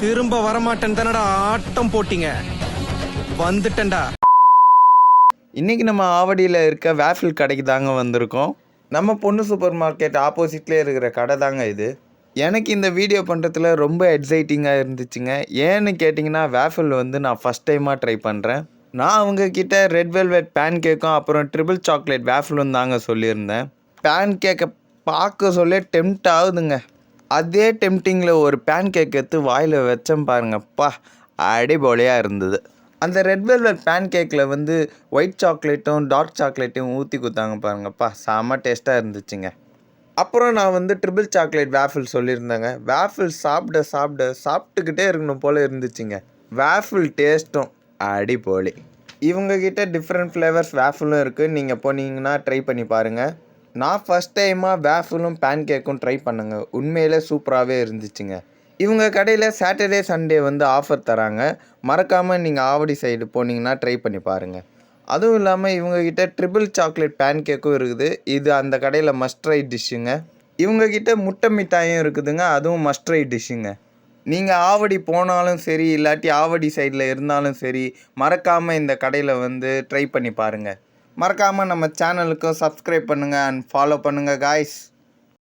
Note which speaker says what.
Speaker 1: திரும்ப வரமாட்டேன் தானடா ஆட்டம் போட்டீங்க. வந்துட்டேன்டா.
Speaker 2: இன்றைக்கி நம்ம ஆவடியில் இருக்க வேஃபில் கடைக்கு தாங்க வந்திருக்கோம். நம்ம பொண்ணு சூப்பர் மார்க்கெட் ஆப்போசிட்லேயே இருக்கிற கடை தாங்க இது. எனக்கு இந்த வீடியோ பண்ணுறதுல ரொம்ப எக்ஸைட்டிங்காக இருந்துச்சுங்க. ஏன்னு கேட்டிங்கன்னா வேஃபில் நான் ஃபஸ்ட் டைமாக ட்ரை பண்ணுறேன். நான் அவங்கக்கிட்ட ரெட் வெல்வெட் பேன் கேக்கும் அப்புறம் ட்ரிபிள் சாக்லேட் வேஃபிலும் தாங்க சொல்லியிருந்தேன். பேன் கேக்கை பார்க்க சொல்ல டெம்ட் ஆகுதுங்க. அதே டெம்டிங்கில் ஒரு பேன் கேக் எடுத்து வாயில் வச்சேன் பாருங்கப்பா, அடிபொலியாக இருந்தது. அந்த ரெட் வெல்வெட் பேன் கேக்கில் ஒயிட் சாக்லேட்டும் டார்க் சாக்லேட்டையும் ஊற்றி கொடுத்தாங்க பாருங்கப்பா, செம்ம டேஸ்ட்டாக இருந்துச்சுங்க. அப்புறம் நான் ட்ரிபிள் சாக்லேட் வேஃபில் சொல்லியிருந்தேங்க. வேஃபில் சாப்பிட்டுக்கிட்டே இருக்கணும் போல் இருந்துச்சுங்க. வேஃபில் டேஸ்ட்டும் அடிபொலி. இவங்கக்கிட்ட டிஃப்ரெண்ட் ஃப்ளேவர்ஸ் வேஃபிலும் இருக்குது. நீங்கள் போனீங்கன்னா ட்ரை பண்ணி பாருங்கள். நான் ஃபஸ்ட் டைமாக வேஃபிலும் பேன் கேக்கும் ட்ரை பண்ணுங்க. உண்மையிலே சூப்பராகவே இருந்துச்சுங்க. இவங்க கடையில் சாட்டர்டே சண்டே ஆஃபர் தராங்க. மறக்காமல் நீங்கள் ஆவடி சைடு போனீங்கன்னா ட்ரை பண்ணி பாருங்கள். அதுவும் இல்லாமல் இவங்கக்கிட்ட ட்ரிபிள் சாக்லேட் பேன் கேக்கும் இருக்குது. இது அந்த கடையில் மஸ்ட் ட்ரை டிஷ்ஷுங்க. இவங்கக்கிட்ட முட்டை மிட்டாயும் இருக்குதுங்க. அதுவும் மஸ்ட் ட்ரை டிஷ்ஷுங்க. நீங்கள் ஆவடி போனாலும் சரி, இல்லாட்டி ஆவடி சைடில் இருந்தாலும் சரி, மறக்காமல் இந்த கடையில் ட்ரை பண்ணி பாருங்கள். மறக்காமல் நம்ம சேனலுக்கும் சப்ஸ்கிரைப் பண்ணுங்கள் அண்ட் ஃபாலோ பண்ணுங்கள் காய்ஸ்.